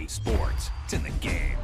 sports. It's in the game.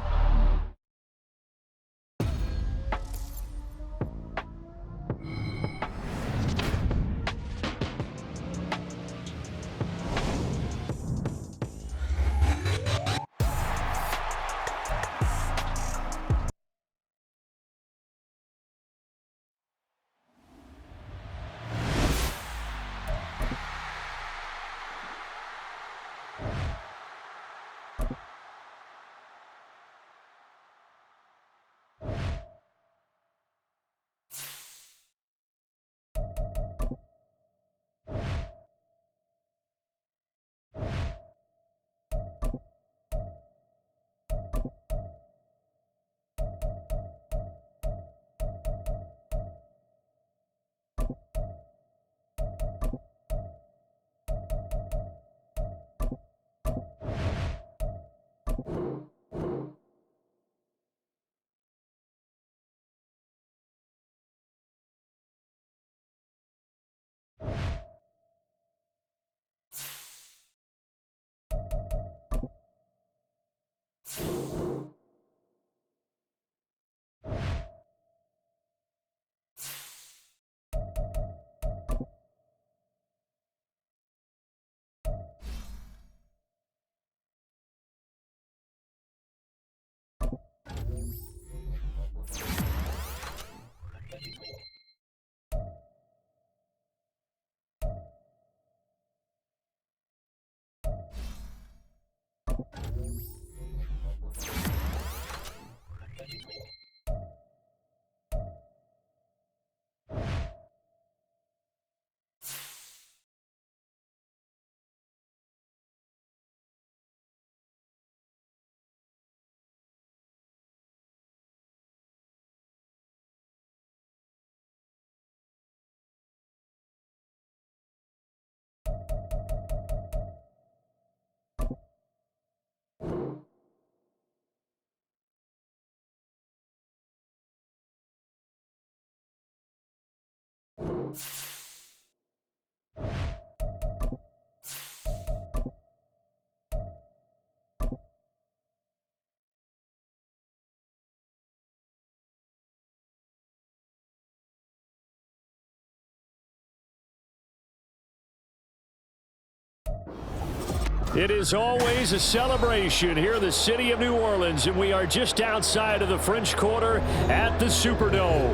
It is always a celebration here in the city of New Orleans, and we are just outside of the French Quarter at the Superdome.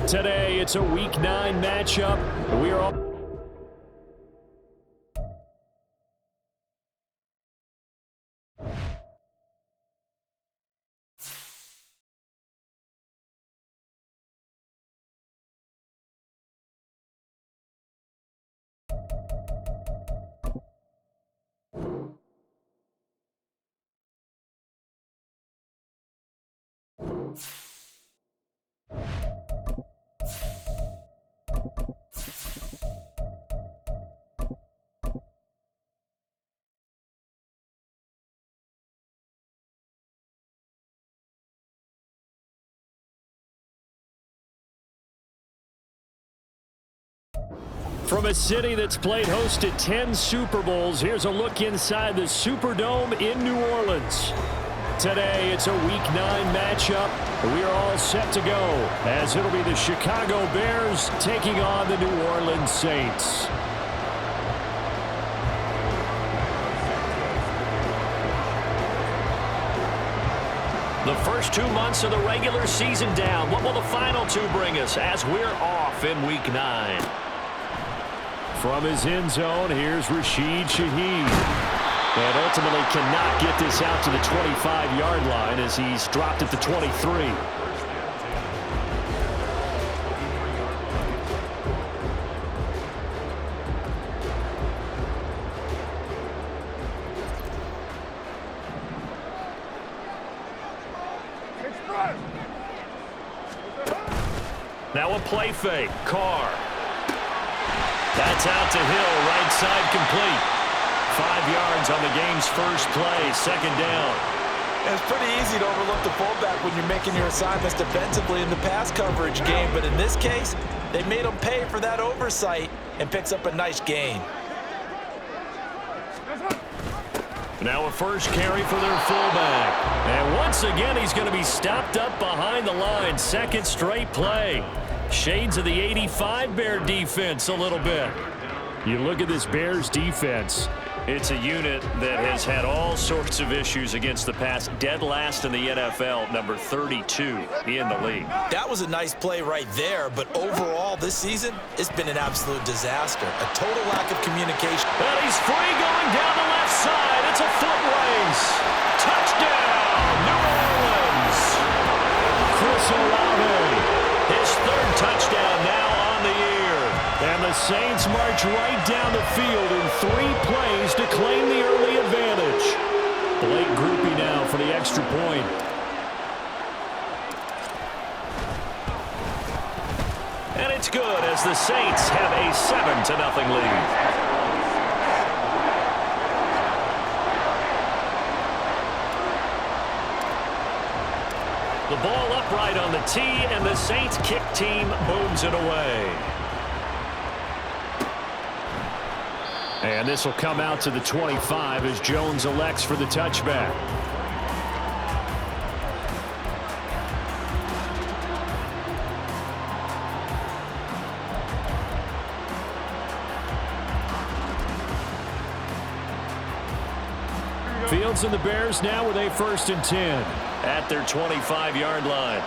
Today, it's a Week 9 matchup. We are all from a city that's played host to 10 Super Bowls. Here's a look inside the Superdome in New Orleans. Today, it's a Week 9 matchup. We are all set to go, as it'll be the Chicago Bears taking on the New Orleans Saints. The first 2 months of the regular season down. What will the final 2 bring us as we're off in Week 9? From his end zone, here's Rashid Shaheed. And ultimately cannot get this out to the 25-yard line as he's dropped at the 23. Now a play fake. Carr. That's out to Hill, right side complete. 5 yards on the game's first play, second down. It's pretty easy to overlook the fullback when you're making your assignments defensively in the pass coverage game, but in this case, they made him pay for that oversight and picks up a nice gain. Now a first carry for their fullback. And once again, he's going to be stopped up behind the line. Second straight play. Shades of the 85 Bear defense a little bit. You look at this Bears defense. It's a unit that has had all sorts of issues against the pass. Dead last in the NFL, number 32 in the league. That was a nice play right there, but overall this season, it's been an absolute disaster. A total lack of communication. And he's free going down the left side. It's a foot race. Touchdown, New Orleans. Chris Olave, his third touchdown now on the year. And the Saints march right down the field in 3 plays to claim the early advantage. Blake Groupie now for the extra point. And it's good as the Saints have a 7-0 lead. The ball upright on the tee, and the Saints kick team booms it away. And this will come out to the 25 as Jones elects for the touchback. Fields and the Bears now with a 1st and 10 at their 25-yard line.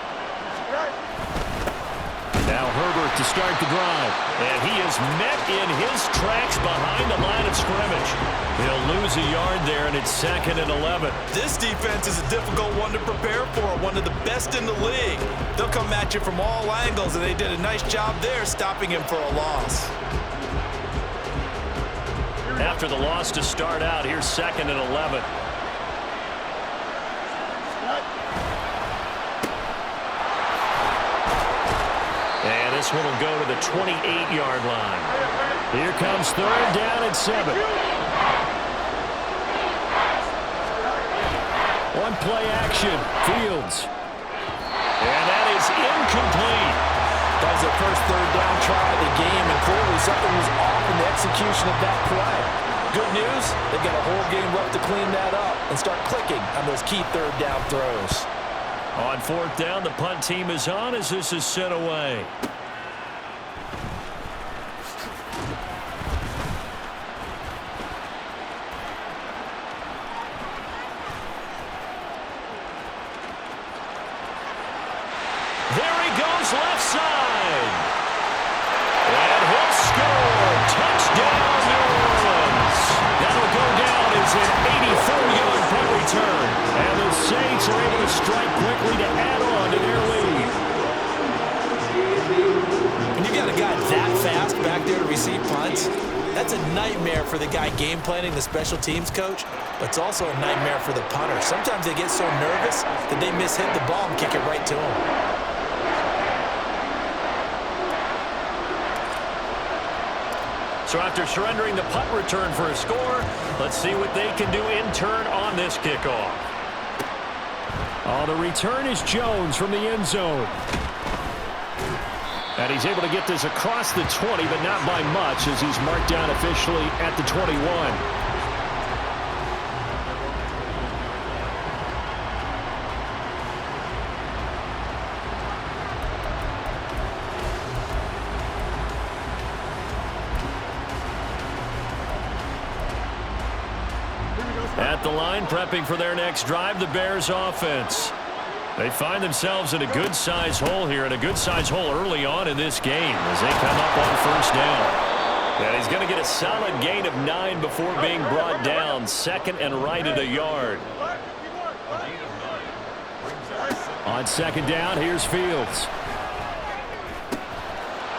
Now Herbert to start the drive. And he is met in his tracks behind the line of scrimmage. He'll lose a yard there, and it's 2nd and 11. This defense is a difficult one to prepare for, one of the best in the league. They'll come at you from all angles, and they did a nice job there stopping him for a loss. After the loss to start out, here's 2nd and 11. And this one will go to the 28-yard line. Here comes 3rd down and 7. One play action. Fields. And that is incomplete. That was their first 3rd down try of the game, and clearly something was off in the execution of that play. Good news, they've got a whole game left to clean that up and start clicking on those key 3rd down throws. On 4th down, the punt team is on as this is sent away. There he goes left side. And he'll score. Touchdown, New Orleans. That'll go down as an 84-yard punt return. And the Saints are able to strike quickly to add on to their lead. When you got a guy that fast back there to receive punts, that's a nightmare for the guy game planning, the special teams coach, but it's also a nightmare for the punter. Sometimes they get so nervous that they mishit the ball and kick it right to him. So after surrendering the punt return for a score, let's see what they can do in turn on this kickoff. Oh, the return is Jones from the end zone. And he's able to get this across the 20, but not by much as he's marked down officially at the 21. At the line, prepping for their next drive, the Bears offense. They find themselves in a good-sized hole here, and a good-sized hole early on in this game as they come up on 1st down. And he's going to get a solid gain of 9 before being brought down. 2nd and right at a yard. On 2nd down, here's Fields.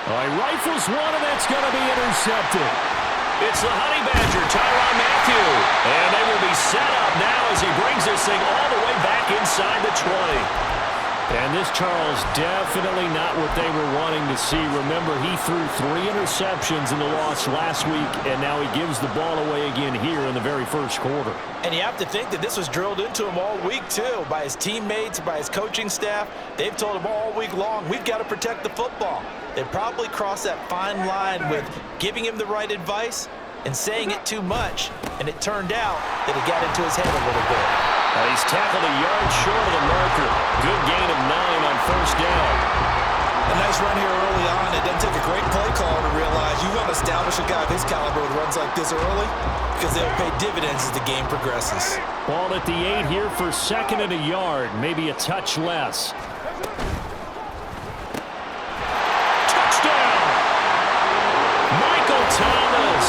He rifles one, and that's going to be intercepted. It's the Honey Badger, Tyrann Mathieu. And they will be set up now as he brings this thing all the way back inside the 20. And this, Charles, definitely not what they were wanting to see. Remember, he threw 3 interceptions in the loss last week, and now he gives the ball away again here in the very first quarter. And you have to think that this was drilled into him all week, too, by his teammates, by his coaching staff. They've told him all week long, we've got to protect the football. They probably crossed that fine line with giving him the right advice and saying it too much, and it turned out that it got into his head a little bit. He's tackled a yard short of the marker. Good gain of 9 on first down. A nice run here early on. It doesn't take a great play caller to realize you want to establish a guy of his caliber with runs like this early because they'll pay dividends as the game progresses. Ball at the 8 here for 2nd and a yard, maybe a touch less. Touchdown! Michael Thomas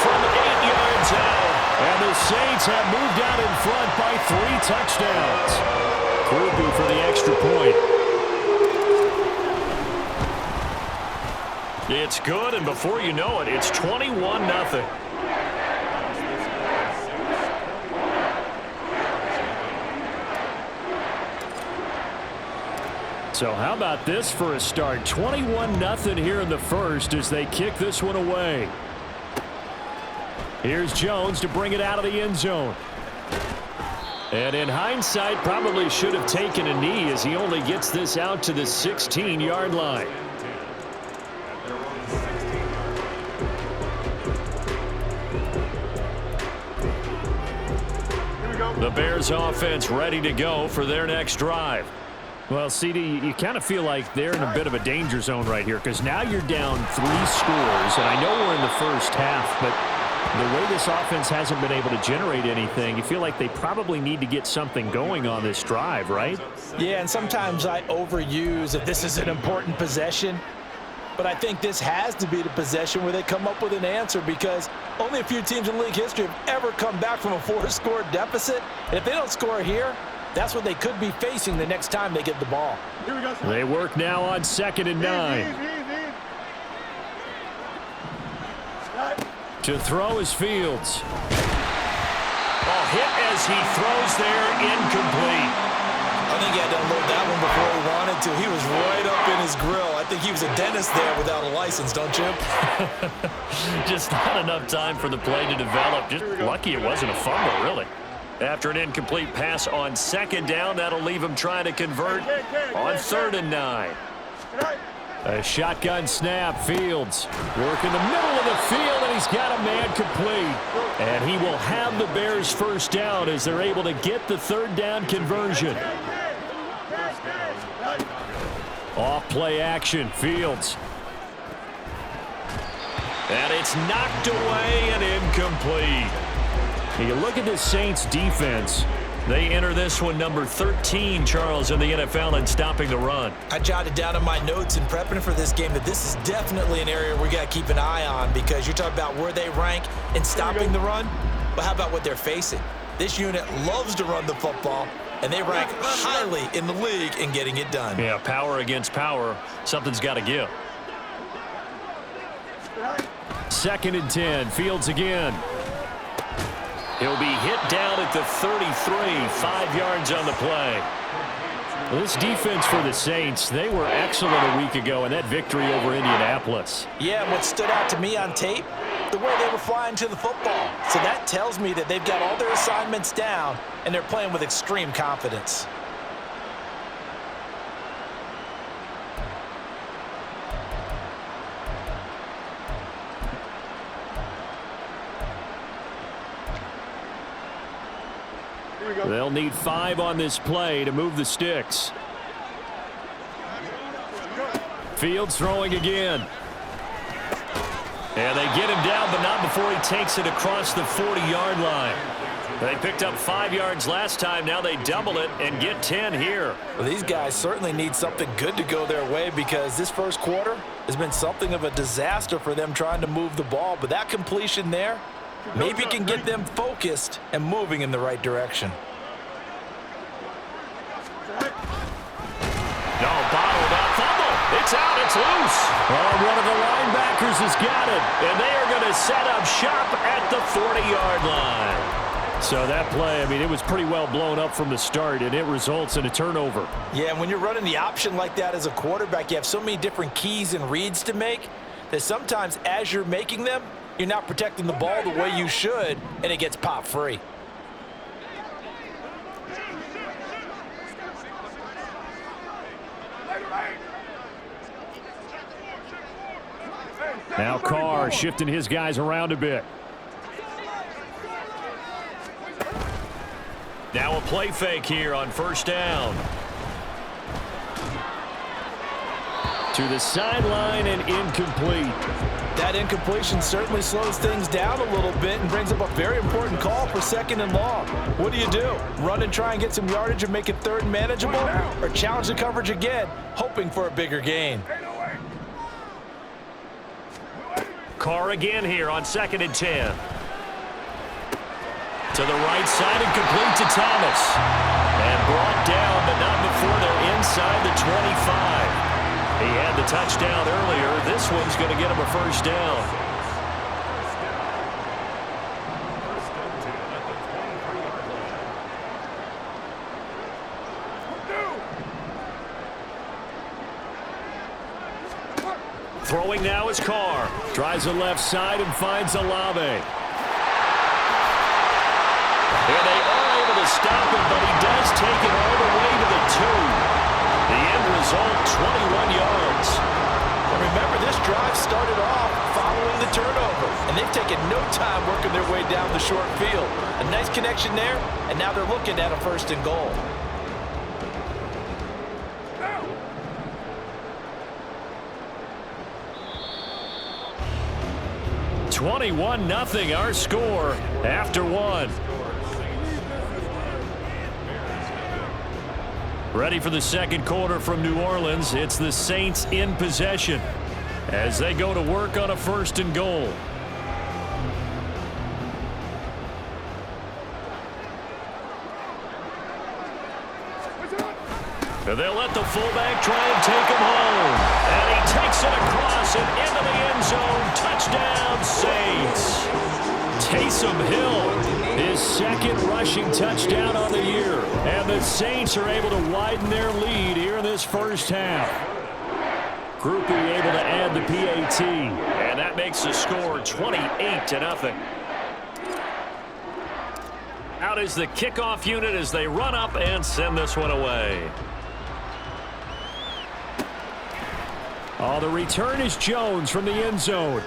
from 8 yards out. And the Saints have moved out in front by 3 touchdowns. Groupie for the extra point. It's good, and before you know it, it's 21-0. So how about this for a start? 21-0 here in the first as they kick this one away. Here's Jones to bring it out of the end zone. And in hindsight, probably should have taken a knee as he only gets this out to the 16-yard line. The Bears offense ready to go for their next drive. Well, CD, you kind of feel like they're in a bit of a danger zone right here because now you're down 3 scores, and I know we're in the first half, but the way this offense hasn't been able to generate anything, you feel like they probably need to get something going on this drive, right? Yeah, and sometimes I overuse that this is an important possession. But I think this has to be the possession where they come up with an answer because only a few teams in league history have ever come back from a 4-score deficit. And if they don't score here, that's what they could be facing the next time they get the ball. Here we go. They work now on 2nd and 9. To throw is Fields. Hit as he throws there, incomplete. I think he had to unload that one before he wanted to. He was right up in his grill. I think he was a dentist there without a license, don't you? Just not enough time for the play to develop. Just lucky it wasn't a fumble, really. After an incomplete pass on 2nd down, that'll leave him trying to convert on 3rd and 9. A shotgun snap. Fields work in the middle of the field, and he's got a man complete. And he will have the Bears first down as they're able to get the 3rd down conversion. Off play action. Fields. And it's knocked away and incomplete. You look at the Saints defense. They enter this one number 13, Charles, in the NFL in stopping the run. I jotted down in my notes in prepping for this game that this is definitely an area we got to keep an eye on because you're talking about where they rank in stopping the run. But how about what they're facing? This unit loves to run the football, and they rank highly in the league in getting it done. Yeah, power against power. Something's got to give. 2nd and 10. Fields again. He'll be hit down at the 33, 5 yards on the play. Well, this defense for the Saints, they were excellent a week ago in that victory over Indianapolis. Yeah, and what stood out to me on tape, the way they were flying to the football. So that tells me that they've got all their assignments down, and they're playing with extreme confidence. They'll need 5 on this play to move the sticks. Fields throwing again. And they get him down, but not before he takes it across the 40-yard line. They picked up 5 yards last time. Now they double it and get 10 here. Well, these guys certainly need something good to go their way because this first quarter has been something of a disaster for them trying to move the ball. But that completion there maybe can get them focused and moving in the right direction. No, bottled up fumble. It's out. It's loose. Oh, one of the linebackers has got it. And they are going to set up shop at the 40-yard line. So that play, I mean, it was pretty well blown up from the start, and it results in a turnover. Yeah, when you're running the option like that as a quarterback, you have so many different keys and reads to make that sometimes as you're making them, you're not protecting the ball the way you should, and it gets pop free. Now Carr shifting his guys around a bit. Now a play fake here on first down. To the sideline and incomplete. That incompletion certainly slows things down a little bit and brings up a very important call for second and long. What do? Run and try and get some yardage and make it third and manageable? Or challenge the coverage again, hoping for a bigger gain? Carr again here on 2nd and 10. To the right side and complete to Thomas. And brought down, but not before they're inside the 25. He had the touchdown earlier. This one's going to get him a first down. Throwing now is Carr. Drives the left side and finds Olave. And they are able to stop him, but he does take it all the way to the 2. The end result, 21 yards. And remember, this drive started off following the turnover, and they've taken no time working their way down the short field. A nice connection there, and now they're looking at a first and goal. "21-0 our score after one. Ready for the second quarter from New Orleans. It's the Saints in possession as they go to work on a first and goal. They'll let the fullback try and take him home. And he takes it across and into the end zone. Touchdown, Saints. Taysom Hill, his second rushing touchdown on the year. And the Saints are able to widen their lead here in this first half. Groupie able to add the PAT. And that makes the score 28-0. Out is the kickoff unit as they run up and send this one away. Oh, the return is Jones from the end zone.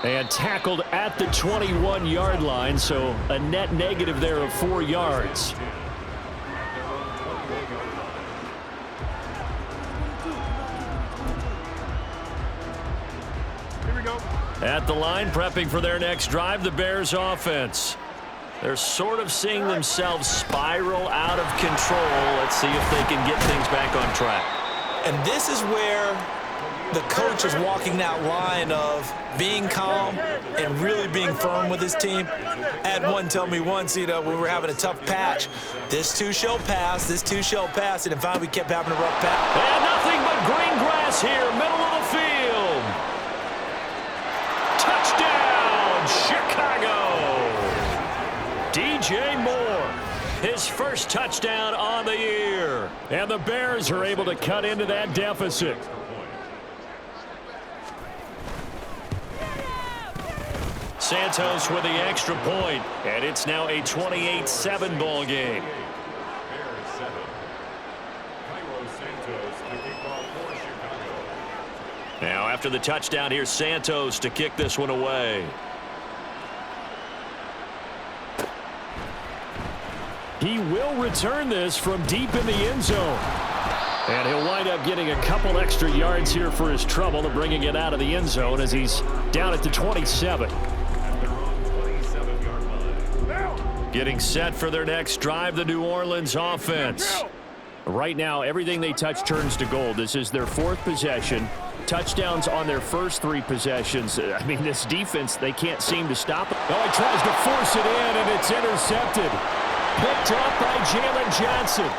And tackled at the 21-yard line, so a net negative there of 4 yards. Here we go. At the line, prepping for their next drive, the Bears offense. They're sort of seeing themselves spiral out of control. Let's see if they can get things back on track. And this is where the coach is walking that line of being calm and really being firm with his team. I had one tell me once, when we were having a tough patch, this too shall pass, and finally we kept having a rough patch. And nothing but green grass here, middle of the field. Touchdown, Chicago. DJ Moore, his first touchdown on the year. And the Bears are able to cut into that deficit. Santos with the extra point, and it's now a 28-7 ball game. Now after the touchdown, here's Santos to kick this one away. He will return this from deep in the end zone. And he'll wind up getting a couple extra yards here for his trouble and bringing it out of the end zone as he's down at the 27. Getting set for their next drive, the New Orleans offense. Right now, everything they touch turns to gold. This is their 4th possession. Touchdowns on their first 3 possessions. I mean, this defense, they can't seem to stop it. Oh, he tries to force it in, and it's intercepted. Picked up by Jalen Johnson.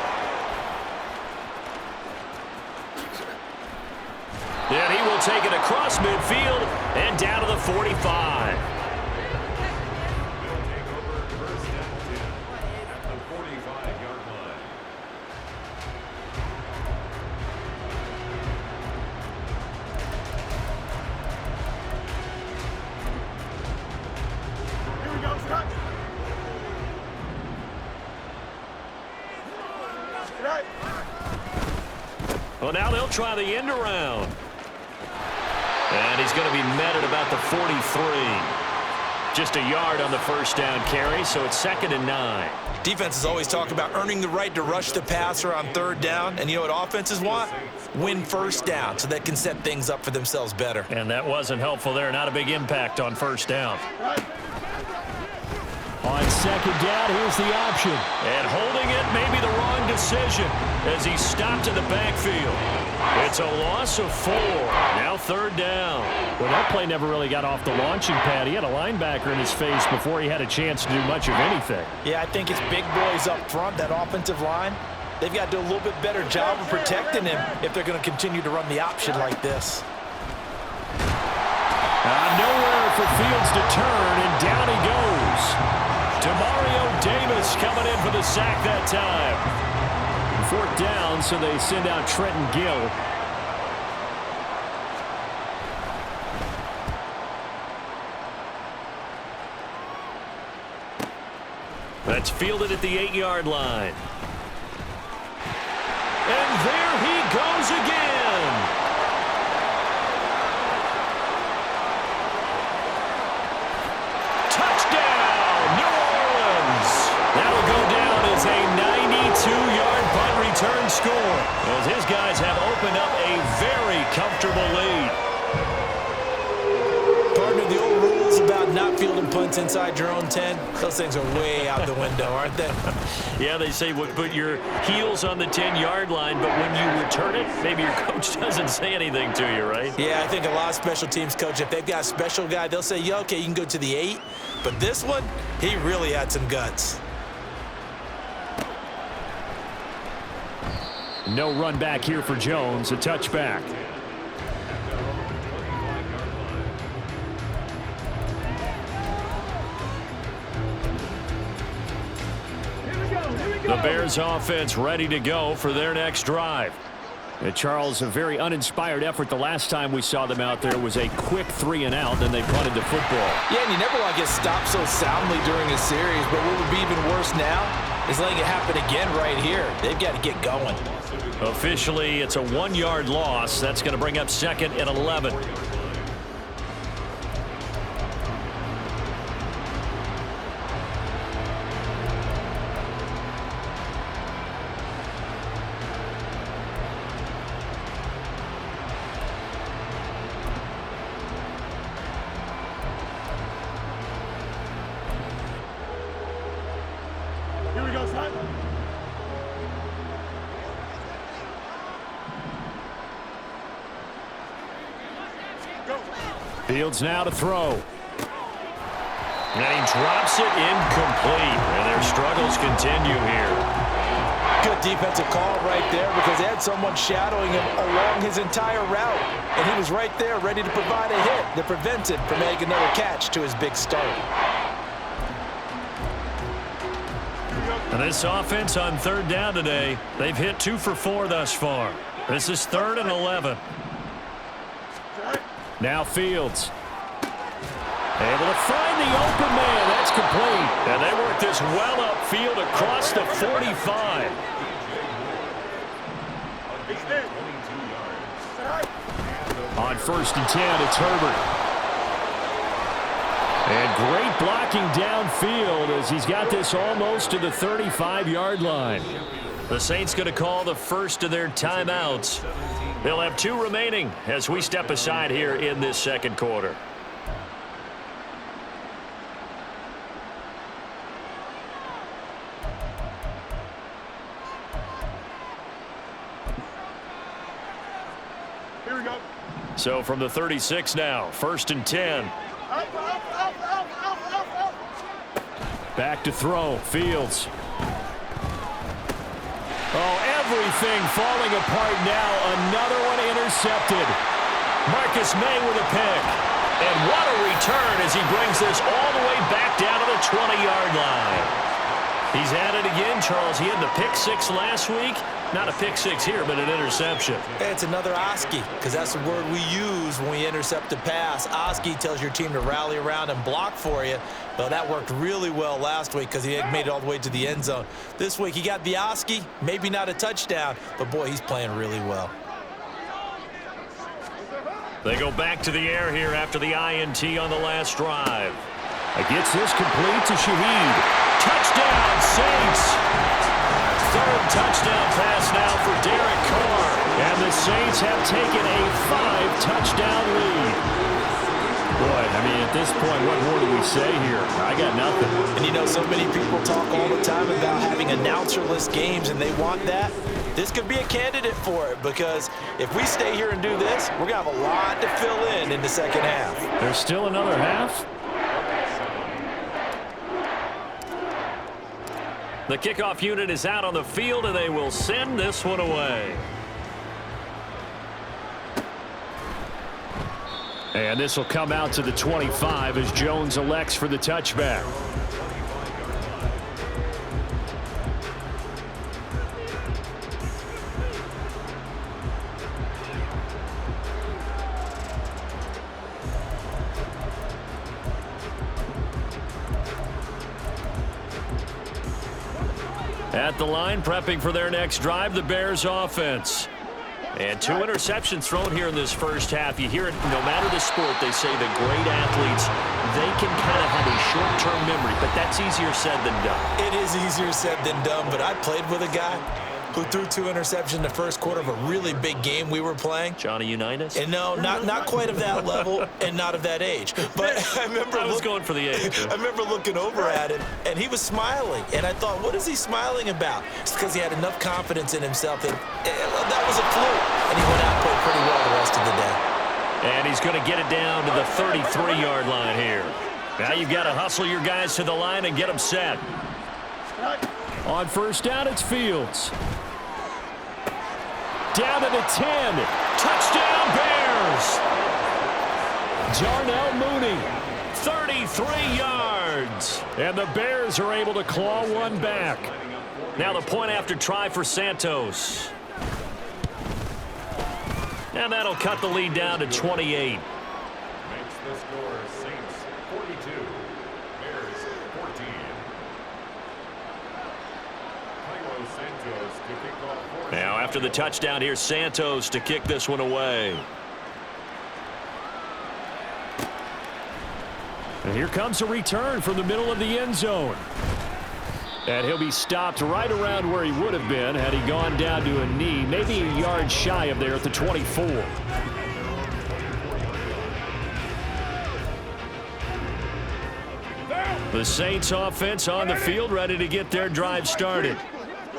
And he will take it across midfield and down to the 45. Well, now they'll try the end around. he's going to be met at about the 43. Just a yard on the first down carry, so it's 2nd and 9. Defenses always talk about earning the right to rush the passer on 3rd down, and you know what offenses want? Win first down so they can set things up for themselves better. And that wasn't helpful there. Not a big impact on 1st down. On 2nd down, here's the option. And holding it may be the wrong decision as he stopped in the backfield. It's a loss of 4. Now 3rd down. Well, that play never really got off the launching pad. He had a linebacker in his face before he had a chance to do much of anything. Yeah, I think it's big boys up front, that offensive line. They've got to do a little bit better job of protecting him if they're going to continue to run the option like this. Nowhere for Fields to turn, and down he goes. Demario Davis coming in for the sack that time. 4th down, so they send out Trenton Gill. That's fielded at the 8-yard line. And there he goes again. Touchdown, New Orleans. That'll go down as a 92-yard punt return score, as his guys have opened up a very comfortable lead. Partner, the old rules about not fielding punts inside your own 10, those things are way out the window, aren't they? Yeah, they say put your heels on the 10-yard line, but when you return it, maybe your coach doesn't say anything to you, right? Yeah, I think a lot of special teams coach, if they've got a special guy, they'll say, yeah, okay, you can go to the 8. But this one, he really had some guts. No run back here for Jones, a touchback. The Bears offense ready to go for their next drive. Charles, a very uninspired effort. The last time we saw them out there was a quick 3-and-out, then they punted the football. Yeah, and you never want to get stopped so soundly during a series, but what would be even worse now is letting it happen again right here. They've got to get going. Officially, it's a 1-yard loss. That's going to bring up 2nd and 11. Fields now to throw. And he drops it incomplete. And their struggles continue here. Good defensive call right there because they had someone shadowing him along his entire route. And he was right there ready to provide a hit that prevents him from making another catch to his big start. And this offense on 3rd down today, they've hit 2 for 4 thus far. This is 3rd and 11. Now Fields. Able to find the open man. That's complete. And they work this well upfield across the 45. On 1st and 10, it's Herbert. And great blocking downfield as he's got this almost to the 35-yard line. The Saints going to call the first of their timeouts. They'll have 2 remaining as we step aside here in this 2nd quarter. Here we go. So from the 36 now, 1st and 10. Back to throw. Fields. Oh, everything falling apart now. Another one intercepted. Marcus May with a pick. And what a return as he brings this all the way back down to the 20-yard line. He's at it again, Charles. He had the pick 6 last week. Not a pick 6 here, but an interception. It's another Oski, because that's the word we use when we intercept a pass. Oski tells your team to rally around and block for you. Well, that worked really well last week because he had made it all the way to the end zone. This week, he got the Oski, maybe not a touchdown, but boy, he's playing really well. They go back to the air here after the INT on the last drive. Gets this complete to Shaheed. Touchdown, Saints! Third touchdown pass now for Derek Carr. And the Saints have taken a 5-touchdown lead. Boy, I mean, at this point, what more do we say here? I got nothing. And you know, so many people talk all the time about having announcer-less games, and they want that. This could be a candidate for it, because if we stay here and do this, we're going to have a lot to fill in the second half. There's still another half? The kickoff unit is out on the field, and they will send this one away. And this will come out to the 25 as Jones elects for the touchback. At the line, prepping for their next drive, the Bears offense. And 2 interceptions thrown here in this first half. You hear it, no matter the sport, they say the great athletes, they can kind of have a short-term memory, but that's easier said than done. It is easier said than done, but I played with a guy who threw 2 interceptions in the first quarter of a really big game we were playing. Johnny Unitas? And no, not quite of that level and not of that age. But I remember I was going for the age. I remember looking over at him, and he was smiling. And I thought, what is he smiling about? It's because he had enough confidence in himself that that was a fluke. And he went out and played pretty well the rest of the day. And he's going to get it down to the 33-yard line here. Now you've got to hustle your guys to the line and get them set. On first down, it's Fields. Down to the 10. Touchdown, Bears! Darnell Mooney. 33 yards. And the Bears are able to claw one back. Now the point after try for Santos. And that'll cut the lead down to 28. Makes the score Saints 42, Bears 14. Santos to kick off. Now after the touchdown, here's Santos to kick this one away. And here comes a return from the middle of the end zone. And he'll be stopped right around where he would have been had he gone down to a knee, maybe a yard shy of there at the 24. The Saints offense on the field, ready to get their drive started.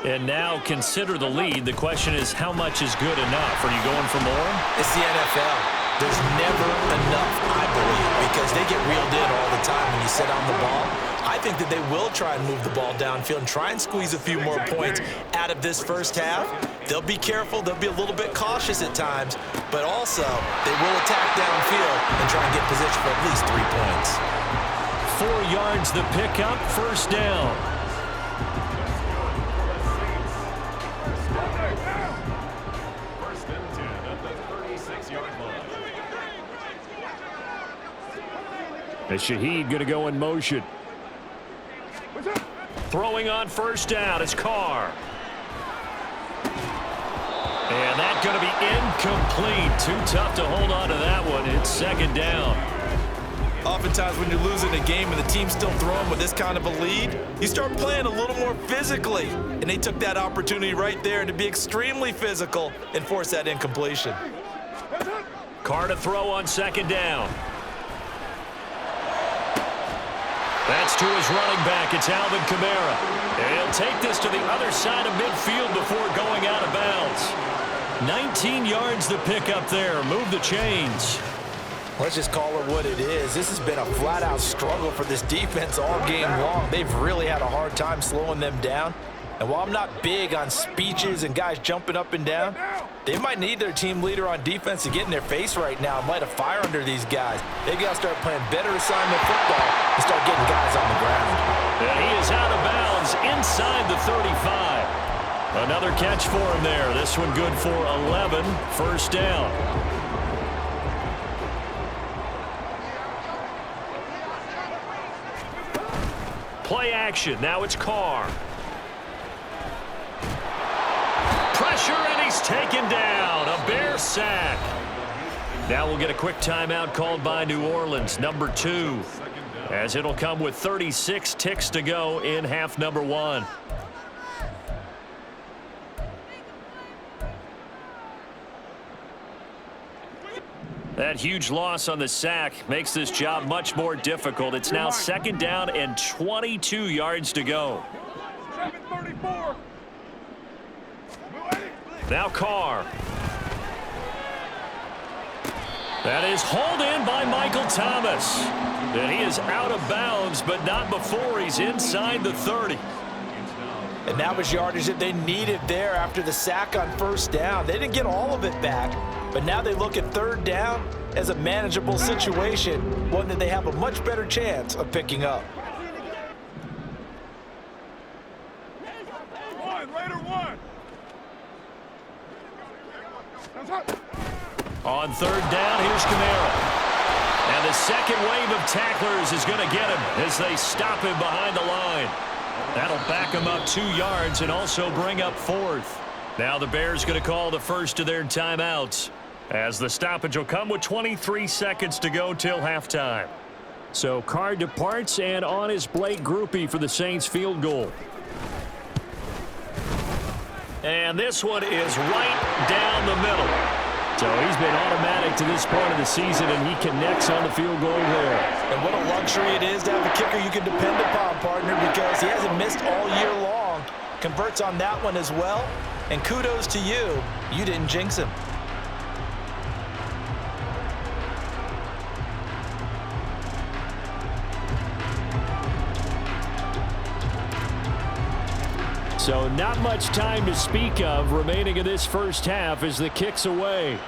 And now consider the lead. The question is, how much is good enough? Are you going for more? It's the NFL. There's never enough, I believe, because they get reeled in all the time when you sit on the ball. I think that they will try and move the ball downfield and try and squeeze a few more points out of this first half. They'll be careful. They'll be a little bit cautious at times, but also they will attack downfield and try and get position for at least 3 points. 4 yards the pickup, first down. First and 10 at the 36-yard line. And Shaheed going to go in motion. Throwing on first down, it's Carr. And that's going to be incomplete. Too tough to hold on to that one. It's second down. Oftentimes when you're losing a game and the team's still throwing with this kind of a lead, you start playing a little more physically. And they took that opportunity right there to be extremely physical and force that incompletion. Carr to throw on second down. That's to his running back. It's Alvin Kamara. And he'll take this to the other side of midfield before going out of bounds. 19 yards the pick up there. Move the chains. Let's just call it what it is. This has been a flat-out struggle for this defense all game long. They've really had a hard time slowing them down. And while I'm not big on speeches and guys jumping up and down, they might need their team leader on defense to get in their face right now and light a fire under these guys. They've got to start playing better assignment football and start getting guys on the ground. And he is out of bounds inside the 35. Another catch for him there. This one good for 11. First down. Play action. Now it's Carr. Pressure, and he's taken down. A Bear sack. Now we'll get a quick timeout called by New Orleans, number 2, as it'll come with 36 ticks to go in half number 1. That huge loss on the sack makes this job much more difficult. It's now 2nd down and 22 yards to go. Now Carr. That is hauled in by Michael Thomas. And he is out of bounds, but not before he's inside the 30. And that was yardage that they needed there after the sack on 1st down. They didn't get all of it back, but now they look at 3rd down as a manageable situation, one that they have a much better chance of picking up. On 3rd down, here's Kamara. And the second wave of tacklers is going to get him as they stop him behind the line. That'll back him up 2 yards and also bring up 4th. Now the Bears going to call the first of their timeouts, as the stoppage will come with 23 seconds to go till halftime. So Carr departs, and on is Blake Grupe for the Saints field goal. And this one is right down the middle. So he's been automatic to this point of the season, and he connects on the field goal there. And what a luxury it is to have a kicker you can depend upon, partner, because he hasn't missed all year long. Converts on that one as well. And kudos to you. You didn't jinx him. So not much time to speak of remaining in this first half as the kick's away.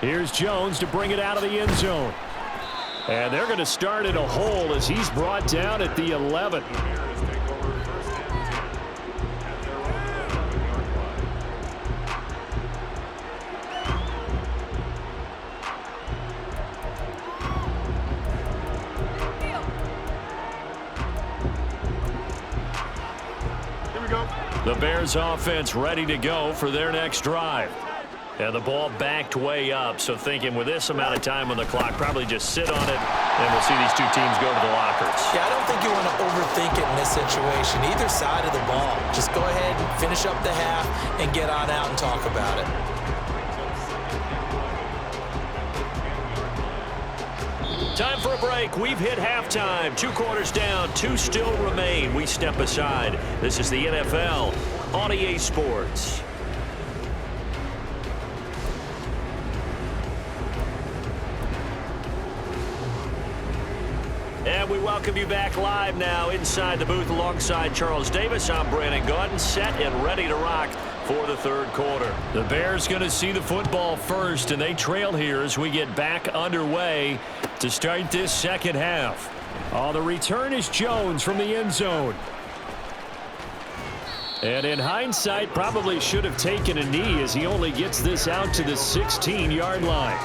Here's Jones to bring it out of the end zone. And they're going to start in a hole as he's brought down at the 11. The Bears offense ready to go for their next drive. And the ball backed way up, so thinking with this amount of time on the clock, probably just sit on it, and we'll see these two teams go to the lockers. Yeah, I don't think you want to overthink it in this situation, either side of the ball. Just go ahead and finish up the half and get on out and talk about it. Time for a break. We've hit halftime. 2 quarters down, 2 still remain. We step aside. This is the NFL on EA Sports. And we welcome you back live now inside the booth alongside Charles Davis. I'm Brandon Gaudin, set and ready to rock for the 3rd quarter. The Bears going to see the football first, and they trail here as we get back underway to start this 2nd half. The return is Jones from the end zone. And in hindsight, probably should have taken a knee as he only gets this out to the 16-yard line.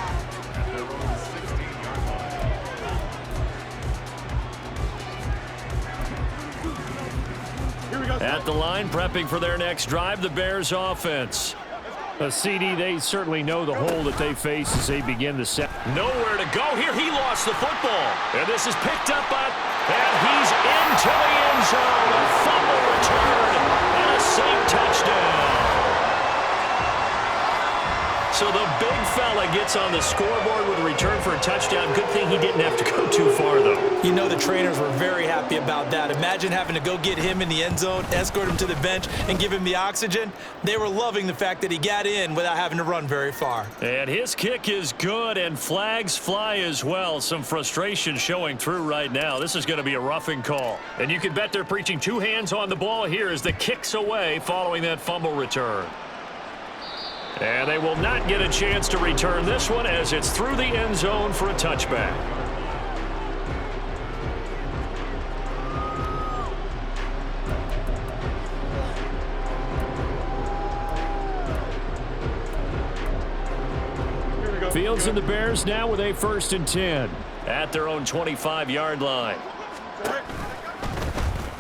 At the line, prepping for their next drive, the Bears offense. CD, they certainly know the hole that they face as they begin the set. Nowhere to go here. He lost the football. And this is picked up by, and he's into the end zone. A fumble return and a Saint touchdown. So the big fella gets on the scoreboard with a return for a touchdown. Good thing he didn't have to go too far, though. You know the trainers were very happy about that. Imagine having to go get him in the end zone, escort him to the bench, and give him the oxygen. They were loving the fact that he got in without having to run very far. And his kick is good, and flags fly as well. Some frustration showing through right now. This is going to be a roughing call. And you can bet they're preaching 2 hands on the ball here as the kick's away following that fumble return. And they will not get a chance to return this one as it's through the end zone for a touchback. Fields and the Bears now with a 1st and 10. At their own 25-yard line.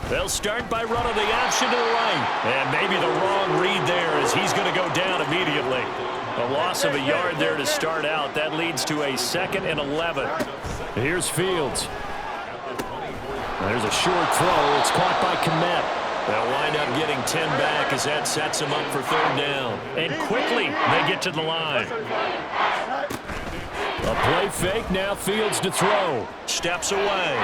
They'll start by running the option to the right. And maybe the wrong read there as he's going to go down immediately. A loss of a yard there to start out. That leads to a 2nd and 11. Here's Fields. There's a short throw. It's caught by Kmet. They'll wind up getting 10 back as that sets them up for 3rd down. And quickly, they get to the line. A play fake. Now Fields to throw. Steps away.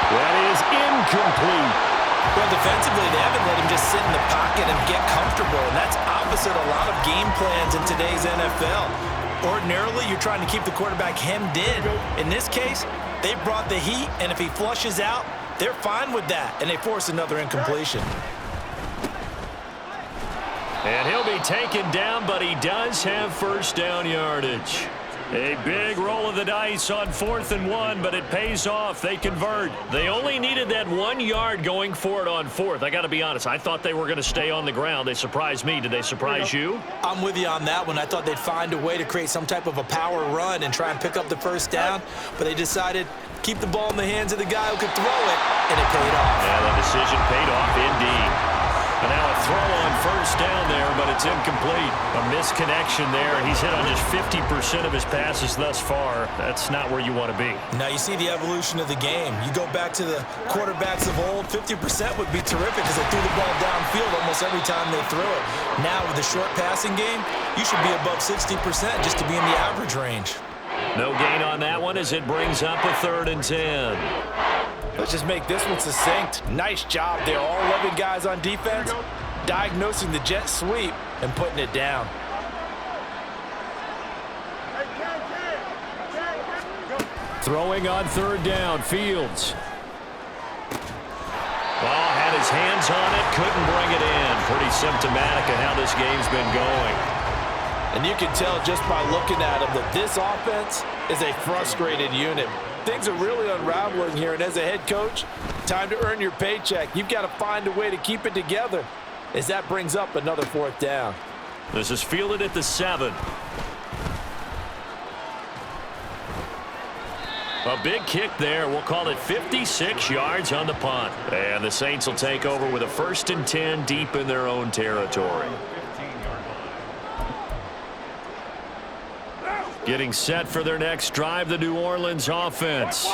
That is incomplete. Well, defensively, they haven't let him just sit in the pocket and get comfortable, and that's opposite a lot of game plans in today's NFL. Ordinarily, you're trying to keep the quarterback hemmed in. In this case, they brought the heat, and if he flushes out, they're fine with that, and they force another incompletion. And he'll be taken down, but he does have 1st down yardage. A big roll of the dice on 4th and 1, but it pays off. They convert. They only needed that 1 yard going for it on 4th. I got to be honest. I thought they were going to stay on the ground. They surprised me. Did they surprise you? I'm with you on that one. I thought they'd find a way to create some type of a power run and try and pick up the 1st down, but they decided keep the ball in the hands of the guy who could throw it, and it paid off. Yeah, the decision paid off indeed. And now a throw on 1st down there, but it's incomplete. A misconnection there. He's hit on just 50% of his passes thus far. That's not where you want to be. Now you see the evolution of the game. You go back to the quarterbacks of old, 50% would be terrific because they threw the ball downfield almost every time they threw it. Now with the short passing game, you should be above 60% just to be in the average range. No gain on that one as it brings up a 3rd and 10. Let's just make this one succinct. Nice job there. All 11 guys on defense diagnosing the jet sweep and putting it down. Throwing on 3rd down, Fields. Well, had his hands on it, couldn't bring it in. Pretty symptomatic of how this game's been going. And you can tell just by looking at him that this offense is a frustrated unit. Things are really unraveling here, and as a head coach, time to earn your paycheck. You've got to find a way to keep it together as that brings up another 4th down. This is fielded at the 7. A big kick there. We'll call it 56 yards on the punt. And the Saints will take over with a 1st and 10 deep in their own territory. Getting set for their next drive, the New Orleans offense.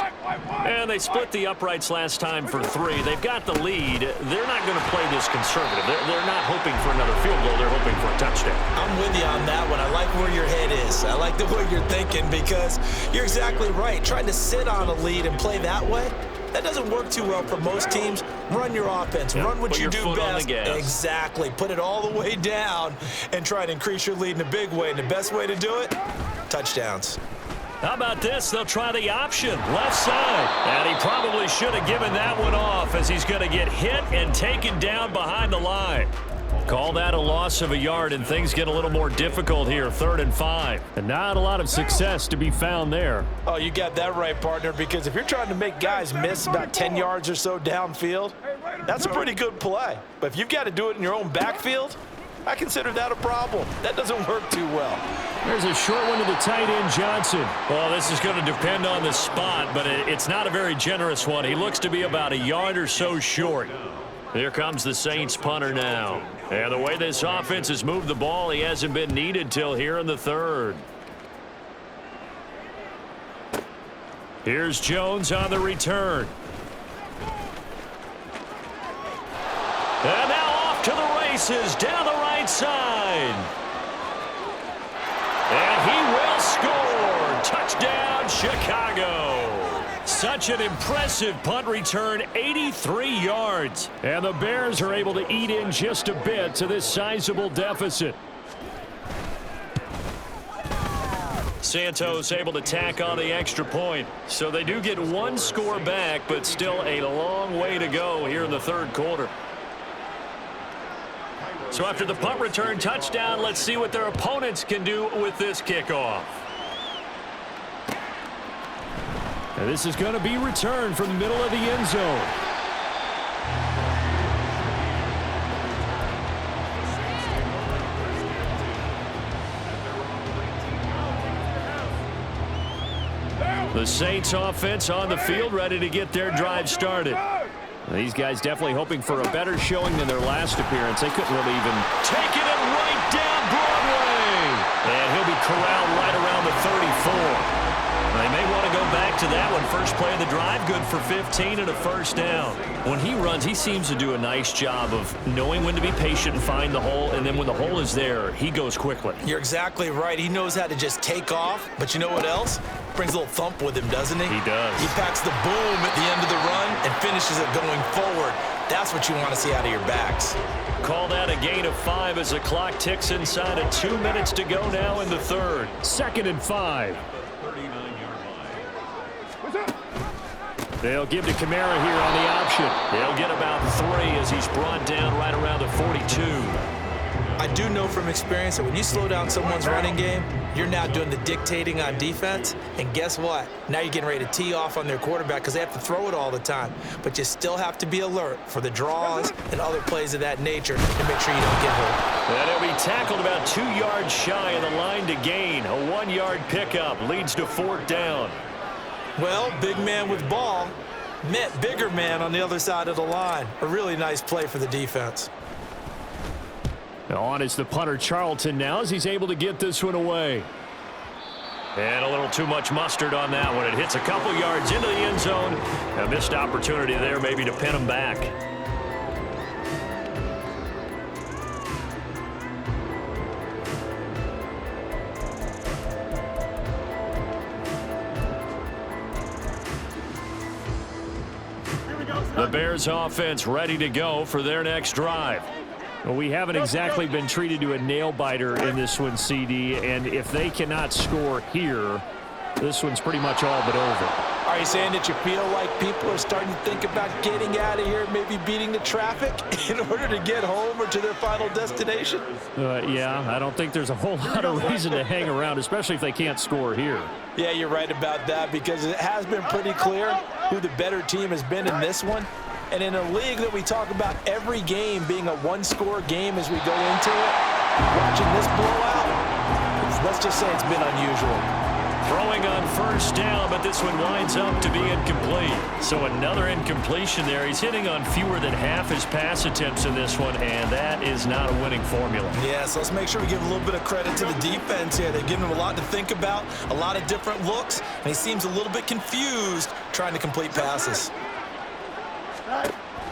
And they split the uprights last time for 3. They've got the lead. They're not going to play this conservative. They're not hoping for another field goal. They're hoping for a touchdown. I'm with you on that one. I like where your head is. I like the way you're thinking because you're exactly right. Trying to sit on a lead and play that way, that doesn't work too well for most teams. Run your offense. Yep. Run what Put you your do foot best. on the gas. Exactly. Put it all the way down and try to increase your lead in a big way. And the best way to do it, touchdowns. How about this? They'll try the option, left side. And he probably should have given that one off as he's going to get hit and taken down behind the line. Call that a loss of a yard, and things get a little more difficult here, 3rd and 5. And not a lot of success to be found there. Oh, you got that right, partner, because if you're trying to make guys miss about 10 yards or so downfield, that's a pretty good play. But if you've got to do it in your own backfield, I consider that a problem. That doesn't work too well. There's a short one to the tight end, Johnson. Well, this is going to depend on the spot, but it's not a very generous one. He looks to be about a yard or so short. Here comes the Saints punter now. And the way this offense has moved the ball, he hasn't been needed till here in the 3rd. Here's Jones on the return. And now off to the races down the right side. And he will score. Touchdown, Chicago. Such an impressive punt return, 83 yards. And the Bears are able to eat in just a bit to this sizable deficit. Santos able to tack on the extra point. So they do get 1 score back, but still a long way to go here in the 3rd quarter. So after the punt return touchdown, let's see what their opponents can do with this kickoff. And this is going to be returned from the middle of the end zone. The Saints offense on the field, ready to get their drive started. These guys definitely hoping for a better showing than their last appearance. They couldn't really even Taking it right down Broadway. And he'll be corralled right around the 34. They may want to go back to that one. First play of the drive, good for 15 and a first down. When he runs, he seems to do a nice job of knowing when to be patient and find the hole, and then when the hole is there, he goes quickly. You're exactly right. He knows how to just take off, but you know what else? Brings a little thump with him, doesn't he? He does. He packs the boom at the end of the run and finishes it going forward. That's what you want to see out of your backs. Call that a gain of 5 as the clock ticks inside of 2 minutes to go now in the third. 2nd and 5. They'll give to Kamara here on the option. They'll get about 3 as he's brought down right around the 42. I do know from experience that when you slow down someone's running game, you're now doing the dictating on defense. And guess what? Now you're getting ready to tee off on their quarterback because they have to throw it all the time. But you still have to be alert for the draws and other plays of that nature to make sure you don't get hurt. And he'll be tackled about 2 yards shy of the line to gain. A 1-yard pickup leads to 4th down. Well, big man with ball met bigger man on the other side of the line. A really nice play for the defense. On is the punter Charlton now as he's able to get this one away. And a little too much mustard on that one. It hits a couple yards into the end zone. A missed opportunity there maybe to pin him back. The Bears offense ready to go for their next drive. Well, we haven't exactly been treated to a nail-biter in this one, CD, and if they cannot score here, this one's pretty much all but over. Are you saying that you feel like people are starting to think about getting out of here, maybe beating the traffic in order to get home or to their final destination? Yeah, I don't think there's a whole lot of reason to hang around, especially if they can't score here. Yeah, you're right about that because it has been pretty clear who the better team has been in this one. And in a league that we talk about every game being a one-score game as we go into it, watching this blowout, let's just say it's been unusual. Throwing on first down, but this one winds up to be incomplete. So another incompletion there. He's hitting on fewer than half his pass attempts in this one, and that is not a winning formula. Yeah, so let's make sure we give a little bit of credit to the defense here. They've given him a lot to think about, a lot of different looks, and he seems a little bit confused trying to complete passes.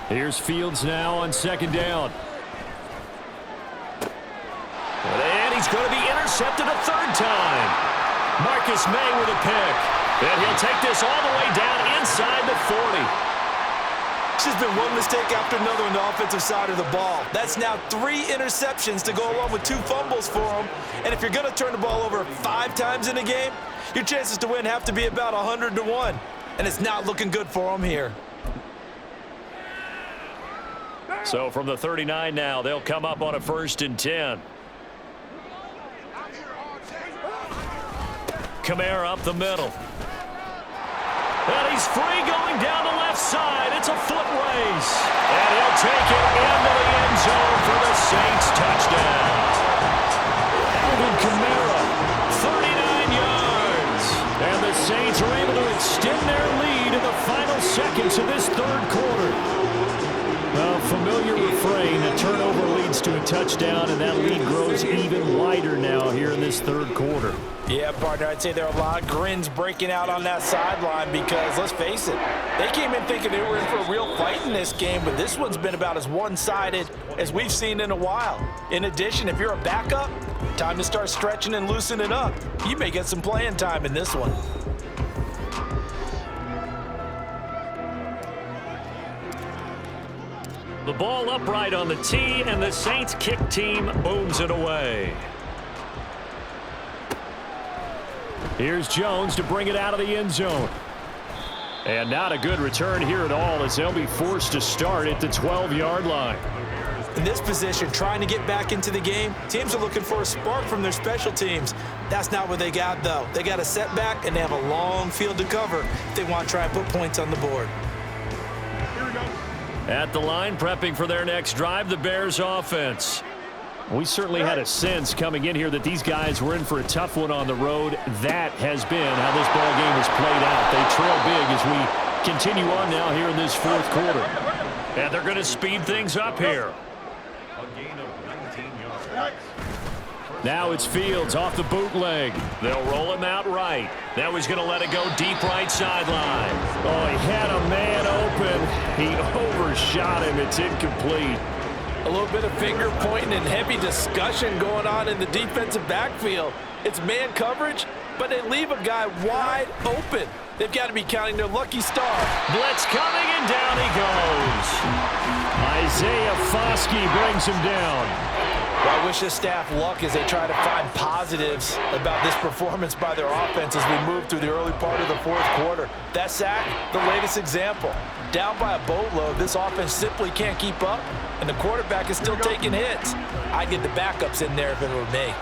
Here's Fields now on 2nd down. And he's going to be intercepted a 3rd time. Marcus May with a pick. And he'll take this all the way down inside the 40. It's just been one mistake after another on the offensive side of the ball. That's now 3 interceptions to go along with 2 fumbles for him. And if you're going to turn the ball over 5 times in a game, your chances to win have to be about 100 to 1. And it's not looking good for him here. So from the 39 now, they'll come up on a 1st and 10. Kamara up the middle. And he's free going down the left side. It's a foot race. And he'll take it into the end zone for the Saints touchdown. Alvin Kamara, 39 yards. And the Saints are able to extend their lead in the final seconds of this 3rd quarter. Well, familiar refrain, a turnover leads to a touchdown, and that lead grows even wider now here in this 3rd quarter. Yeah, partner, I'd say there are a lot of grins breaking out on that sideline because, let's face it, they came in thinking they were in for a real fight in this game, but this one's been about as one-sided as we've seen in a while. In addition, if you're a backup, time to start stretching and loosening up. You may get some playing time in this one. The ball upright on the tee, and the Saints kick team booms it away. Here's Jones to bring it out of the end zone. And not a good return here at all as they'll be forced to start at the 12-yard line. In this position, trying to get back into the game, teams are looking for a spark from their special teams. That's not what they got, though. They got a setback, and they have a long field to cover if they want to try and put points on the board. At the line, prepping for their next drive, the Bears offense. We certainly had a sense coming in here that these guys were in for a tough one on the road. That has been how this ball game has played out. They trail big as we continue on now here in this 4th quarter. And they're going to speed things up here. A gain of 19 yards. Now it's Fields off the bootleg. They'll roll him out right. Now he's going to let it go deep right sideline. Oh, he had a man open. He overshot him. It's incomplete. A little bit of finger pointing and heavy discussion going on in the defensive backfield. It's man coverage, but they leave a guy wide open. They've got to be counting their lucky star. Blitz coming, and down he goes. Isaiah Foskey brings him down. Well, I wish this staff luck as they try to find positives about this performance by their offense as we move through the early part of the fourth quarter. That sack, the latest example. Down by a boatload, this offense simply can't keep up, and the quarterback is still taking hits. I'd get the backups in there if it were me.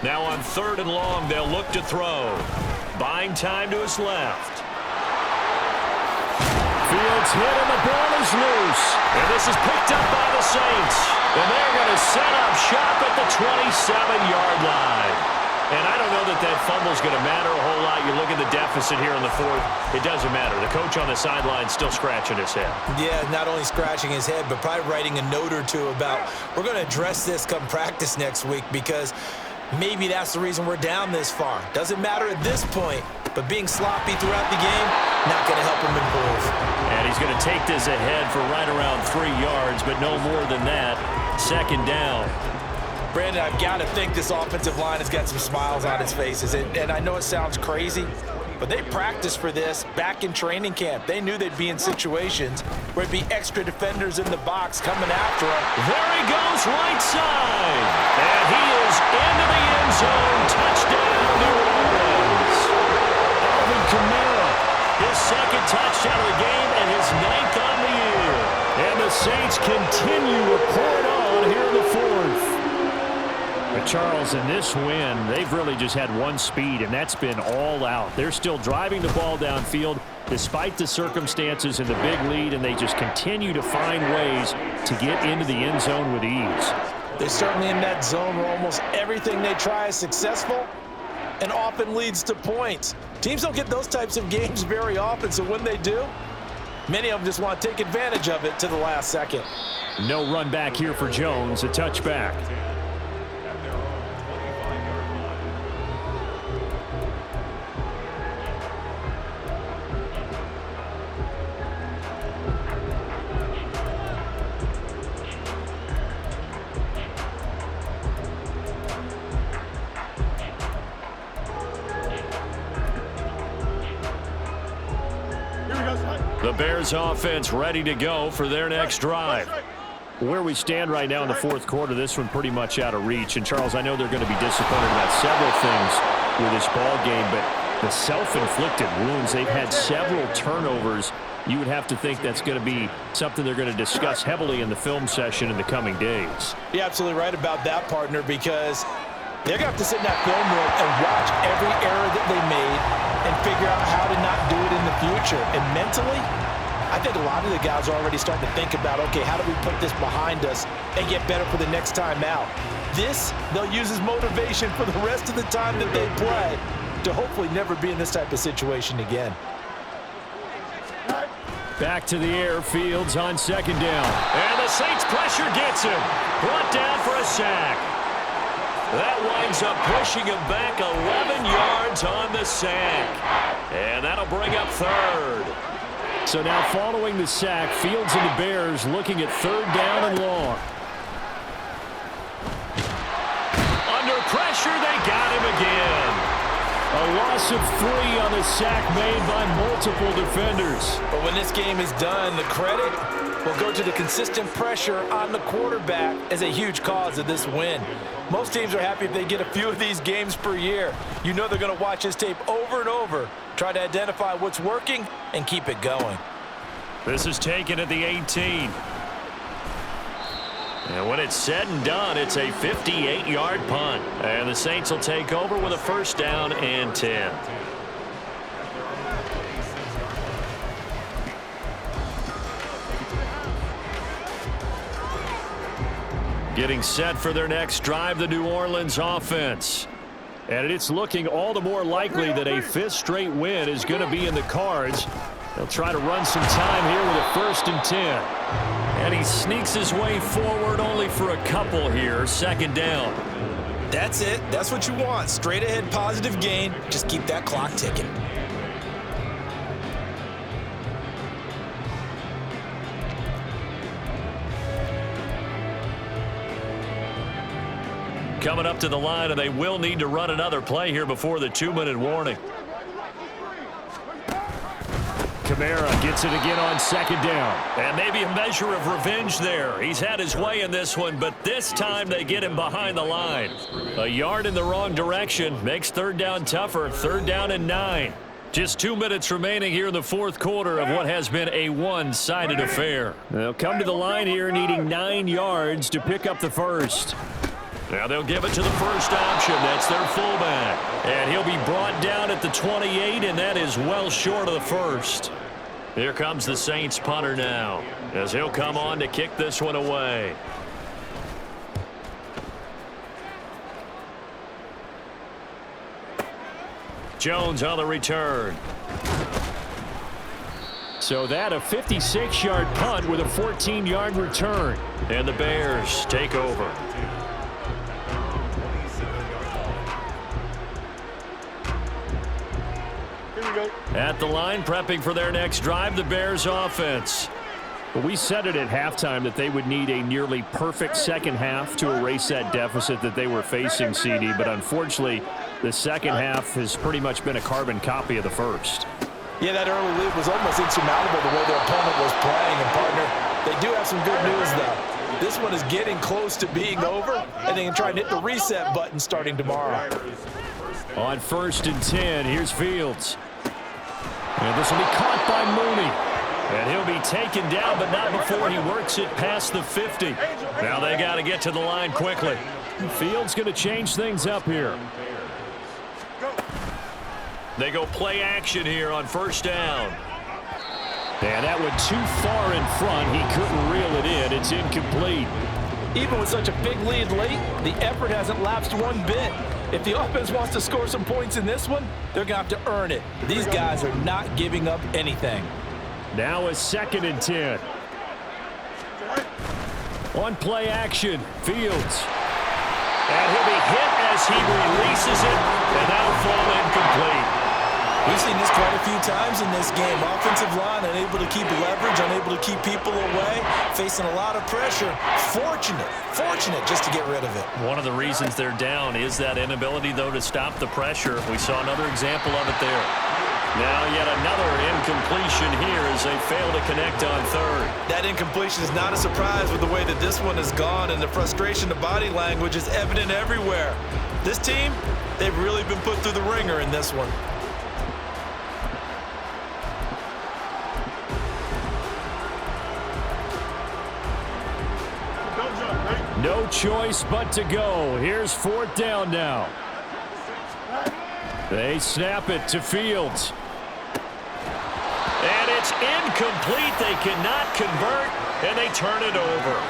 Now on 3rd and long, they'll look to throw. Buying time to his left. Fields hit and the ball is loose. And this is picked up by the Saints. And they're going to set up shop at the 27-yard line. And I don't know that that fumble's going to matter a whole lot. You look at the deficit here in the fourth, it doesn't matter. The coach on the sideline still scratching his head. Yeah, not only scratching his head, but probably writing a note or two about, we're going to address this come practice next week because maybe that's the reason we're down this far. Doesn't matter at this point, but being sloppy throughout the game, not going to help him improve. And he's going to take this ahead for right around 3 yards, but no more than that. 2nd down. Brandon, I've got to think this offensive line has got some smiles on its faces. And I know it sounds crazy, but they practiced for this back in training camp. They knew they'd be in situations where it'd be extra defenders in the box coming after him. There he goes, right side. And he is into the end zone. Touchdown, New Orleans. Alvin Kamara. His 2nd touchdown of the game and his 9th on the year. And the Saints continue to pour it on here in the 4th. But Charles, in this win, they've really just had one speed, and that's been all out. They're still driving the ball downfield despite the circumstances and the big lead, and they just continue to find ways to get into the end zone with ease. They're certainly in that zone where almost everything they try is successful and often leads to points. Teams don't get those types of games very often, so when they do, many of them just want to take advantage of it to the last second. No run back here for Jones, a touchback. The Bears offense ready to go for their next drive. Where we stand right now in the fourth quarter, this one pretty much out of reach. And, Charles, I know they're going to be disappointed about several things with this ball game, but the self-inflicted wounds, they've had several turnovers. You would have to think that's going to be something they're going to discuss heavily in the film session in the coming days. You're absolutely right about that, partner, because they're going to have to sit in that film room and watch every error that they made and figure out how to not do it in the future. And mentally, I think a lot of the guys are already starting to think about, okay, how do we put this behind us and get better for the next time out? This, they'll use as motivation for the rest of the time that they play to hopefully never be in this type of situation again. Back to the air, Fields on 2nd down. And the Saints pressure gets him. Brought down for a sack. That winds up pushing him back 11 yards on the sack. And that'll bring up 3rd. So now following the sack, Fields and the Bears looking at 3rd down and long. Under pressure, they got him again. A loss of 3 on the sack made by multiple defenders. But when this game is done, the credit will go to the consistent pressure on the quarterback as a huge cause of this win. Most teams are happy if they get a few of these games per year. You know they're going to watch this tape over and over, try to identify what's working, and keep it going. This is taken at the 18. And when it's said and done, it's a 58-yard punt. And the Saints will take over with a 1st down and 10. Getting set for their next drive, the New Orleans offense. And it's looking all the more likely that a 5th straight win is going to be in the cards. They'll try to run some time here with a 1st and 10. And he sneaks his way forward only for a couple here. 2nd down. That's it. That's what you want. Straight ahead positive gain. Just keep that clock ticking. Coming up to the line, and they will need to run another play here before the 2-minute warning. Kamara gets it again on 2nd down. And maybe a measure of revenge there. He's had his way in this one, but this time they get him behind the line. A yard in the wrong direction makes 3rd down tougher. 3rd down and 9. Just 2 minutes remaining here in the 4th quarter of what has been a one-sided affair. They'll come to the line here needing 9 yards to pick up the 1st. Now they'll give it to the first option. That's their fullback. And he'll be brought down at the 28, and that is well short of the 1st. Here comes the Saints punter now, as he'll come on to kick this one away. Jones on the return. So that a 56-yard punt with a 14-yard return. And the Bears take over. At the line, prepping for their next drive, the Bears offense. Well, we said it at halftime that they would need a nearly perfect second half to erase that deficit that they were facing, CD. But unfortunately, the second half has pretty much been a carbon copy of the first. Yeah, that early lead was almost insurmountable the way their opponent was playing. And, partner, they do have some good news, though. This one is getting close to being over, and they can try and hit the reset button starting tomorrow. On 1st and 10, here's Fields. And this will be caught by Mooney. And he'll be taken down, but not before he works it past the 50. Now they got to get to the line quickly. Fields going to change things up here. They go play action here on 1st down. And that went too far in front. He couldn't reel it in. It's incomplete. Even with such a big lead late, the effort hasn't lapsed one bit. If the offense wants to score some points in this one, they're going to have to earn it. These guys are not giving up anything. Now a 2nd and 10. On play action, Fields. And he'll be hit as he releases it, and that'll fall incomplete. We've seen this quite a few times in this game. Offensive line unable to keep leverage, unable to keep people away, facing a lot of pressure. Fortunate just to get rid of it. One of the reasons they're down is that inability, though, to stop the pressure. We saw another example of it there. Now yet another incompletion here as they fail to connect on 3rd. That incompletion is not a surprise with the way that this one has gone, and the frustration, the body language is evident everywhere. This team, they've really been put through the ringer in this one. No choice but to go. Here's 4th down now. They snap it to Fields. And it's incomplete. They cannot convert, and they turn it over.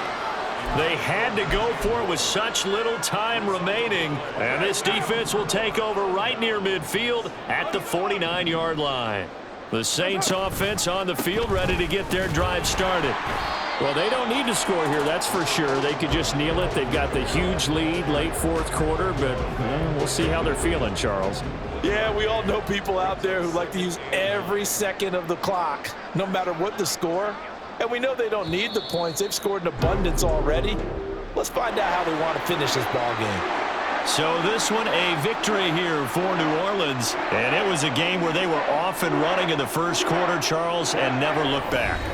They had to go for it with such little time remaining, and this defense will take over right near midfield at the 49-yard line. The Saints offense on the field ready to get their drive started. Well, they don't need to score here, that's for sure. They could just kneel it. They've got the huge lead late 4th quarter, but we'll see how they're feeling, Charles. Yeah, we all know people out there who like to use every second of the clock, no matter what the score. And we know they don't need the points. They've scored in abundance already. Let's find out how they want to finish this ball game. So this one a victory here for New Orleans. And it was a game where they were off and running in the 1st quarter, Charles, and never looked back.